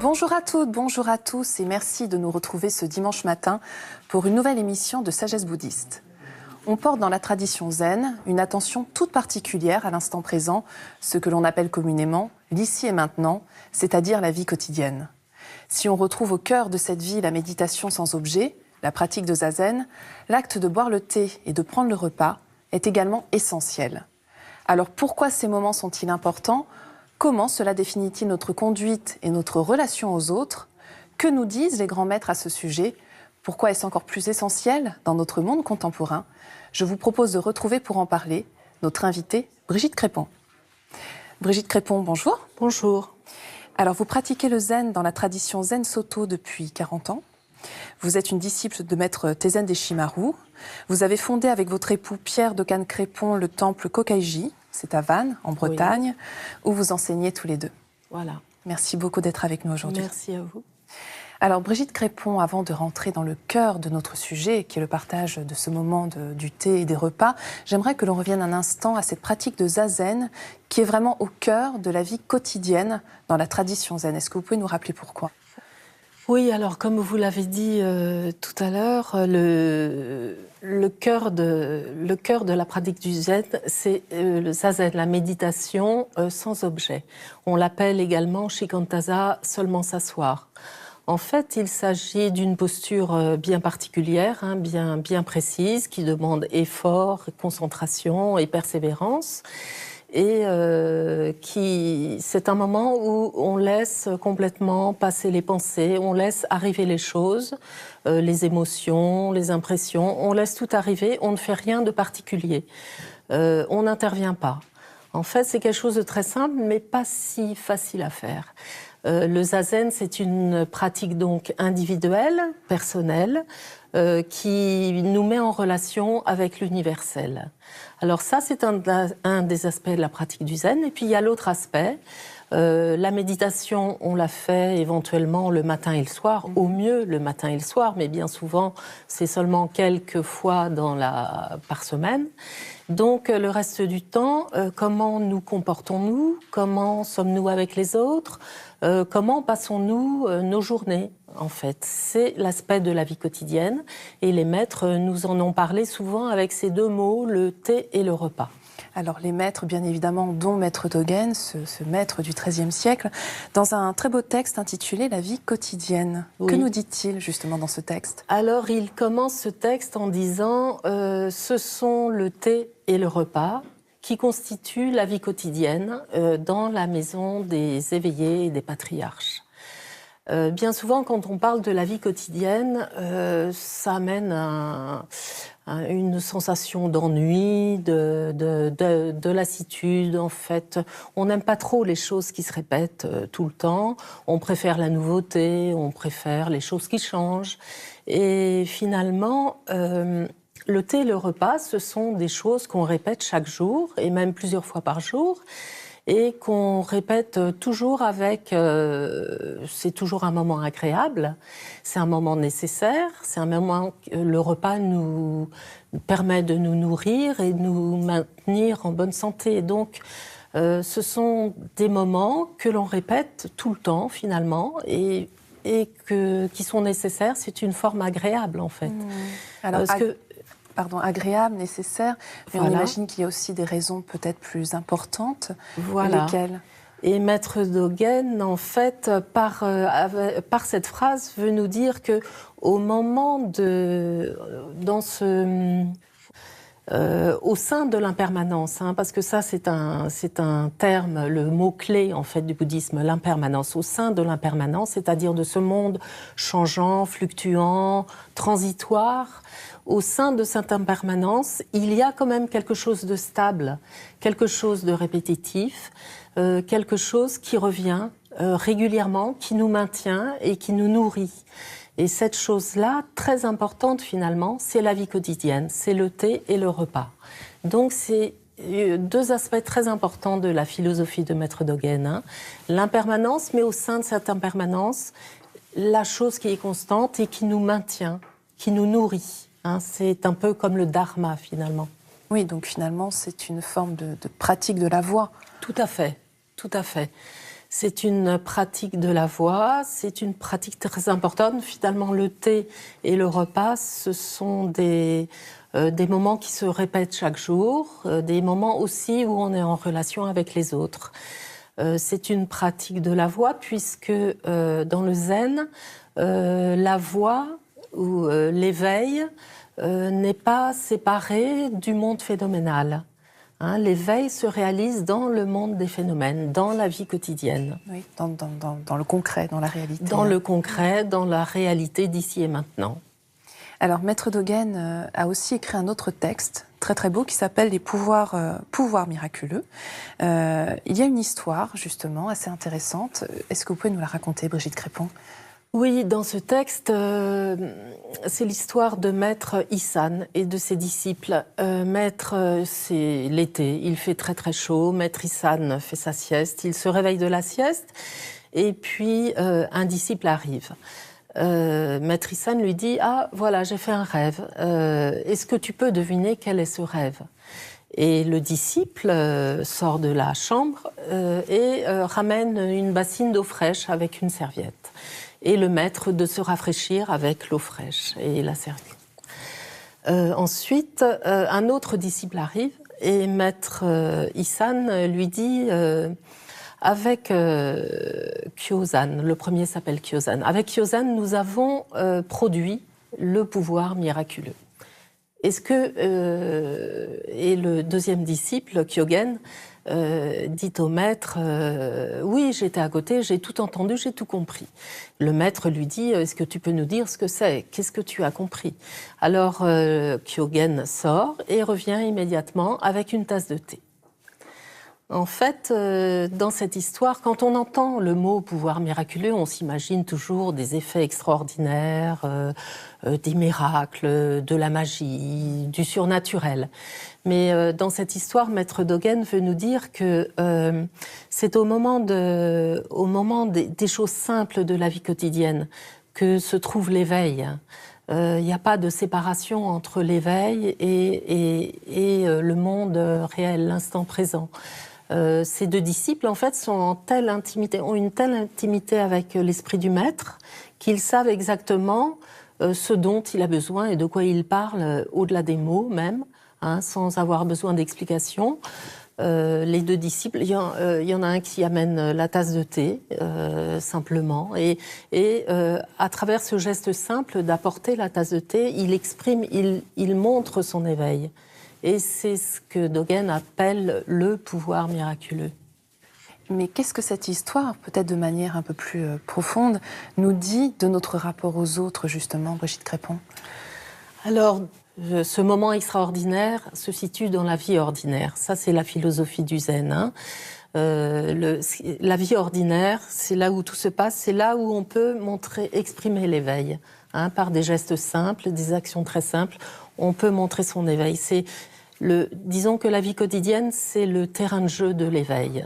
Bonjour à toutes, bonjour à tous et merci de nous retrouver ce dimanche matin pour une nouvelle émission de Sagesse bouddhiste. On porte dans la tradition zen une attention toute particulière à l'instant présent, ce que l'on appelle communément l'ici et maintenant, c'est-à-dire la vie quotidienne. Si on retrouve au cœur de cette vie la méditation sans objet, la pratique de zazen, l'acte de boire le thé et de prendre le repas est également essentiel. Alors pourquoi ces moments sont-ils importants ? Comment cela définit-il notre conduite et notre relation aux autres ? Que nous disent les grands maîtres à ce sujet ? Pourquoi est-ce encore plus essentiel dans notre monde contemporain ? Je vous propose de retrouver pour en parler notre invitée Brigitte Crépon. Brigitte Crépon, bonjour. Bonjour. Alors vous pratiquez le zen dans la tradition Zen Soto depuis 40 ans. Vous êtes une disciple de maître Tezen Deshimaru. Vous avez fondé avec votre époux Pierre Dokan Crépon le temple Kokaiji, c'est à Vannes, en Bretagne, oui, où vous enseignez tous les deux. Voilà. Merci beaucoup d'être avec nous aujourd'hui. Merci à vous. Alors Brigitte Crépon, avant de rentrer dans le cœur de notre sujet, qui est le partage de ce moment du thé et des repas, j'aimerais que l'on revienne un instant à cette pratique de zazen qui est vraiment au cœur de la vie quotidienne dans la tradition zen. Est-ce que vous pouvez nous rappeler pourquoi ? Oui, alors comme vous l'avez dit tout à l'heure, le cœur de la pratique du zen, c'est le zazen, la méditation sans objet. On l'appelle également shikantaza, seulement s'asseoir. En fait, il s'agit d'une posture bien particulière, bien précise, qui demande effort, concentration et persévérance. Et c'est un moment où on laisse complètement passer les pensées, on laisse arriver les choses, les émotions, les impressions, on laisse tout arriver, on ne fait rien de particulier, on n'intervient pas. En fait, c'est quelque chose de très simple, mais pas si facile à faire. Le zazen, c'est une pratique donc individuelle, personnelle, qui nous met en relation avec l'universel. Alors ça, c'est un des aspects de la pratique du zen. Et puis il y a l'autre aspect. La méditation, on la fait éventuellement le matin et le soir, au mieux le matin et le soir, mais bien souvent, c'est seulement quelques fois par semaine. Donc le reste du temps, comment nous comportons-nous ? Comment sommes-nous avec les autres ? Comment passons-nous nos journées ? En fait, c'est l'aspect de la vie quotidienne. Et les maîtres nous en ont parlé souvent avec ces deux mots, le thé et le repas. Alors les maîtres, bien évidemment, dont Maître Dogen, ce maître du XIIIe siècle, dans un très beau texte intitulé « La vie quotidienne ». Oui. Que nous dit-il justement dans ce texte ? Alors il commence ce texte en disant « Ce sont le thé et le repas qui constituent la vie quotidienne dans la maison des éveillés et des patriarches ». Bien souvent, quand on parle de la vie quotidienne, ça amène une sensation d'ennui, de lassitude. En fait, on n'aime pas trop les choses qui se répètent tout le temps. On préfère la nouveauté, on préfère les choses qui changent. Et finalement, le thé et le repas, ce sont des choses qu'on répète chaque jour, et même plusieurs fois par jour, et qu'on répète toujours c'est toujours un moment agréable, c'est un moment nécessaire, c'est un moment, le repas nous permet de nous nourrir et de nous maintenir en bonne santé. Et donc, ce sont des moments que l'on répète tout le temps, finalement, et qui sont nécessaires. C'est une forme agréable, en fait. Alors, agréable, nécessaire, mais voilà. On imagine qu'il y a aussi des raisons peut-être plus importantes. Voilà. Lesquelles ? Et Maître Dogen, en fait, par cette phrase, veut nous dire que au moment au sein de l'impermanence, parce que ça c'est un terme, le mot-clé en fait du bouddhisme, l'impermanence, au sein de l'impermanence, c'est-à-dire de ce monde changeant, fluctuant, transitoire, au sein de cette impermanence, il y a quand même quelque chose de stable, quelque chose de répétitif, quelque chose qui revient régulièrement, qui nous maintient et qui nous nourrit. Et cette chose-là, très importante finalement, c'est la vie quotidienne, c'est le thé et le repas. Donc c'est deux aspects très importants de la philosophie de Maître Dogen. L'impermanence, mais au sein de cette impermanence, la chose qui est constante et qui nous maintient, qui nous nourrit. C'est un peu comme le dharma finalement. Oui, donc finalement c'est une forme de pratique de la voie. Tout à fait, tout à fait. C'est une pratique de la voix, c'est une pratique très importante. Finalement, le thé et le repas, ce sont des moments qui se répètent chaque jour, des moments aussi où on est en relation avec les autres. C'est une pratique de la voix puisque dans le zen, la voix ou l'éveil n'est pas séparé du monde phénoménal. L'éveil se réalise dans le monde des phénomènes, dans la vie quotidienne. Oui, dans le concret, dans la réalité. Dans le concret, dans la réalité d'ici et maintenant. Alors, Maître Dogen a aussi écrit un autre texte très très beau qui s'appelle « Les pouvoirs miraculeux ». Il y a une histoire, justement, assez intéressante. Est-ce que vous pouvez nous la raconter, Brigitte Crépon ? Oui, dans ce texte, c'est l'histoire de Maître Issan et de ses disciples. Maître, c'est l'été, il fait très très chaud. Maître Issan fait sa sieste, il se réveille de la sieste et puis un disciple arrive. Maître Issan lui dit « Ah, voilà, j'ai fait un rêve. Est-ce que tu peux deviner quel est ce rêve ?» Et le disciple sort de la chambre et ramène une bassine d'eau fraîche avec une serviette. Et le maître de se rafraîchir avec l'eau fraîche et la serviette. Ensuite, un autre disciple arrive et Maître Issan lui dit avec Kyozan, le premier s'appelle Kyozan, avec Kyozan, nous avons produit le pouvoir miraculeux. Est-ce que, et le deuxième disciple, Kyogen, dit au maître oui, j'étais à côté, j'ai tout entendu, j'ai tout compris. Le maître lui dit est-ce que tu peux nous dire ce que c'est ? Qu'est-ce que tu as compris ? Alors Kyogen sort et revient immédiatement avec une tasse de thé. En fait, dans cette histoire, quand on entend le mot pouvoir miraculeux, on s'imagine toujours des effets extraordinaires, des miracles, de la magie, du surnaturel. Mais dans cette histoire, Maître Dogen veut nous dire que c'est au moment des choses simples de la vie quotidienne que se trouve l'éveil. Il n'y a pas de séparation entre l'éveil et le monde réel, l'instant présent. Ces deux disciples, en fait, ont une telle intimité avec l'esprit du maître qu'ils savent exactement ce dont il a besoin et de quoi il parle au-delà des mots même, sans avoir besoin d'explications. Les deux disciples, il y en a un qui amène la tasse de thé, simplement, et à travers ce geste simple d'apporter la tasse de thé, il montre son éveil. Et c'est ce que Dogen appelle le pouvoir miraculeux. Mais qu'est-ce que cette histoire, peut-être de manière un peu plus profonde, nous dit de notre rapport aux autres, justement, Brigitte Crépon ? Alors, ce moment extraordinaire se situe dans la vie ordinaire. Ça, c'est la philosophie du zen. La vie ordinaire, c'est là où tout se passe, c'est là où on peut exprimer l'éveil. Par des gestes simples, des actions très simples, on peut montrer son éveil. Disons que la vie quotidienne, c'est le terrain de jeu de l'éveil.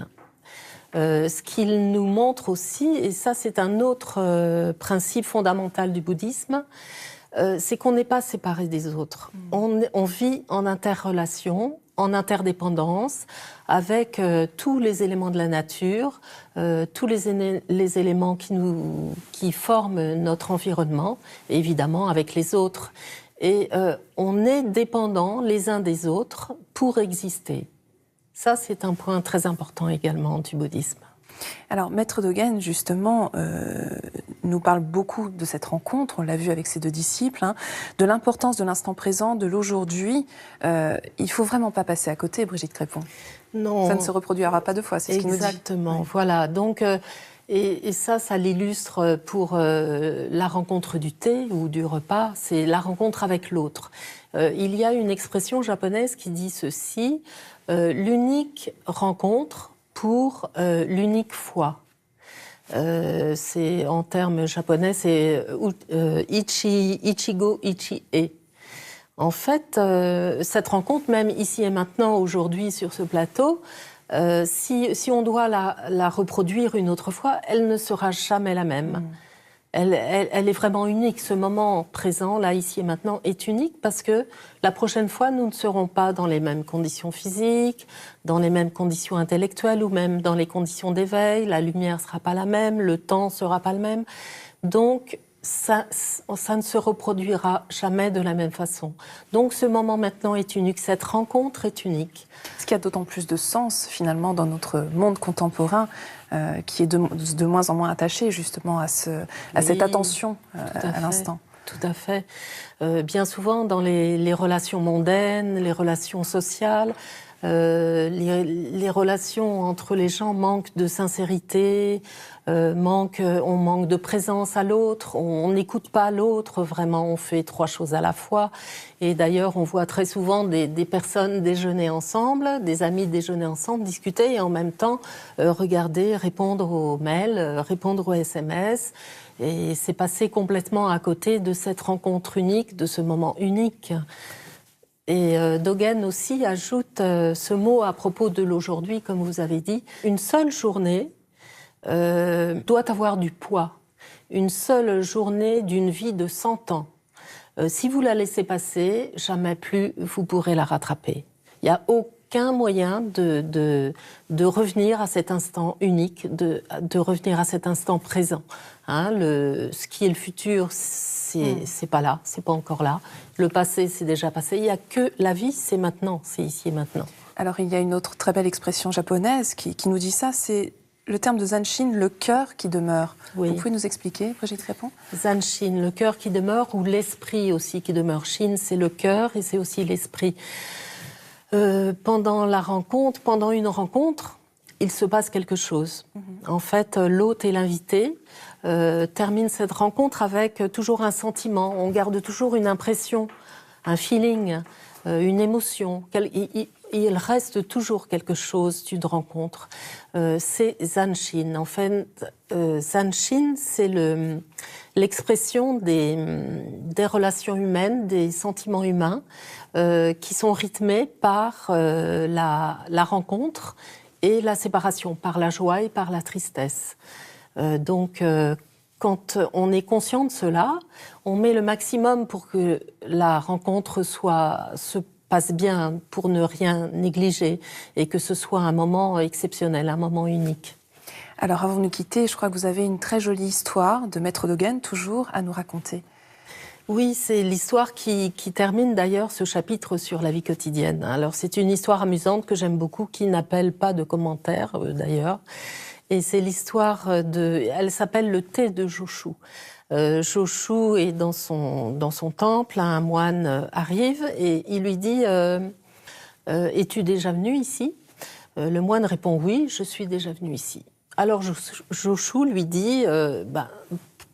Ce qu'il nous montre aussi, et ça c'est un autre principe fondamental du bouddhisme, c'est qu'on n'est pas séparés des autres. On vit en interrelation, en interdépendance, avec tous les éléments de la nature, tous les éléments qui forment notre environnement, et évidemment avec les autres. Et on est dépendants les uns des autres pour exister. Ça, c'est un point très important également du bouddhisme. Alors, Maître Dogen, justement, nous parle beaucoup de cette rencontre, on l'a vu avec ses deux disciples, de l'importance de l'instant présent, de l'aujourd'hui. Il ne faut vraiment pas passer à côté, Brigitte Crépon. Non. Ça ne se reproduira pas deux fois, c'est ce qu'il nous dit. Exactement, voilà. Donc, et ça l'illustre pour la rencontre du thé ou du repas, c'est la rencontre avec l'autre. Il y a une expression japonaise qui dit ceci, l'unique rencontre pour l'unique fois. C'est en termes japonais, c'est ichigo ichi-e. En fait, cette rencontre, même ici et maintenant, aujourd'hui, sur ce plateau, si on doit la reproduire une autre fois, elle ne sera jamais la même. elle est vraiment unique. Ce moment présent, là, ici et maintenant, est unique parce que la prochaine fois, nous ne serons pas dans les mêmes conditions physiques, dans les mêmes conditions intellectuelles ou même dans les conditions d'éveil. La lumière ne sera pas la même, le temps ne sera pas le même. Donc, ça ne se reproduira jamais de la même façon. Donc ce moment maintenant est unique, cette rencontre est unique. Ce qui a d'autant plus de sens finalement dans notre monde contemporain qui est de moins en moins attaché justement à cette attention à l'instant. Tout à fait. Bien souvent dans les relations mondaines, les relations sociales, les relations entre les gens manquent de sincérité, on manque de présence à l'autre, on n'écoute pas l'autre, vraiment, on fait trois choses à la fois. Et d'ailleurs, on voit très souvent des personnes déjeuner ensemble, des amis déjeuner ensemble, discuter et en même temps regarder, répondre aux mails, répondre aux SMS. Et c'est passé complètement à côté de cette rencontre unique, de ce moment unique. Et Dogen aussi ajoute ce mot à propos de l'aujourd'hui, comme vous avez dit. Une seule journée doit avoir du poids. Une seule journée d'une vie de 100 ans. Si vous la laissez passer, jamais plus vous pourrez la rattraper. Il n'y a aucun moyen de revenir à cet instant unique, de revenir à cet instant présent. Hein, ce qui est le futur, c'est pas là, c'est pas encore là. Le passé, c'est déjà passé. Il n'y a que la vie, c'est maintenant, c'est ici et maintenant. Alors, il y a une autre très belle expression japonaise qui nous dit ça, c'est le terme de Zanshin, le cœur qui demeure. Oui. Vous pouvez nous expliquer, Brigitte Crépon ? Zanshin, le cœur qui demeure, ou l'esprit aussi qui demeure. Shin, c'est le cœur et c'est aussi l'esprit. Pendant une rencontre, il se passe quelque chose. En fait, l'hôte et l'invité terminent cette rencontre avec toujours un sentiment. On garde toujours une impression, un feeling, une émotion. Il reste toujours quelque chose d'une rencontre. C'est Zanshin. En fait, Zanshin, c'est l'expression des relations humaines, des sentiments humains qui sont rythmés par la rencontre et la séparation, par la joie et par la tristesse. Donc, quand on est conscient de cela, on met le maximum pour que la rencontre se passe bien, pour ne rien négliger, et que ce soit un moment exceptionnel, un moment unique. Alors, avant de nous quitter, je crois que vous avez une très jolie histoire de Maître Dogen, toujours, à nous raconter. Oui, c'est l'histoire qui termine d'ailleurs ce chapitre sur la vie quotidienne. Alors, c'est une histoire amusante que j'aime beaucoup, qui n'appelle pas de commentaires, d'ailleurs. Et c'est l'histoire elle s'appelle le thé de Joshu. Joshu est dans son temple, un moine arrive et il lui dit es-tu déjà venu ici ? Le moine répond oui, je suis déjà venu ici. Alors Joshu lui dit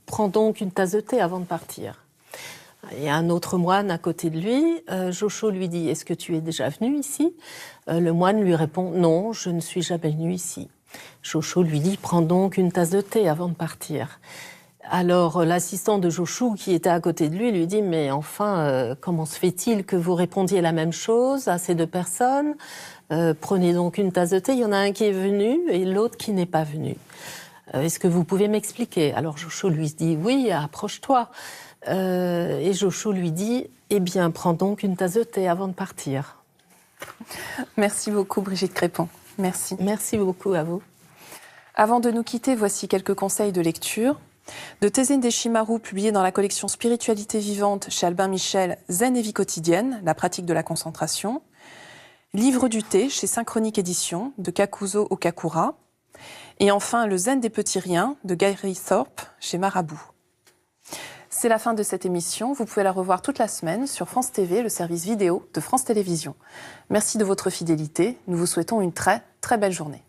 prends donc une tasse de thé avant de partir. Il y a un autre moine à côté de lui. Joshu lui dit est-ce que tu es déjà venu ici ? Le moine lui répond non, je ne suis jamais venu ici. Joshu lui dit prends donc une tasse de thé avant de partir. Alors l'assistant de Joshu qui était à côté de lui dit mais enfin comment se fait-il que vous répondiez la même chose à ces deux personnes ? Prenez donc une tasse de thé, il y en a un qui est venu et l'autre qui n'est pas venu. Est-ce que vous pouvez m'expliquer ? Alors Joshu lui dit oui, approche-toi. Et Joshu lui dit eh bien prends donc une tasse de thé avant de partir. Merci beaucoup Brigitte Crépon. Merci. Merci beaucoup à vous. Avant de nous quitter, voici quelques conseils de lecture. De Tenzin Deshimaru, publié dans la collection Spiritualité vivante chez Albin Michel, Zen et vie quotidienne, la pratique de la concentration. Livre du thé chez Synchronique Édition, de Kakuzo Okakura. Et enfin, Le Zen des petits riens, de Gary Thorpe, chez Marabout. C'est la fin de cette émission. Vous pouvez la revoir toute la semaine sur France TV, le service vidéo de France Télévisions. Merci de votre fidélité. Nous vous souhaitons une très, très belle journée.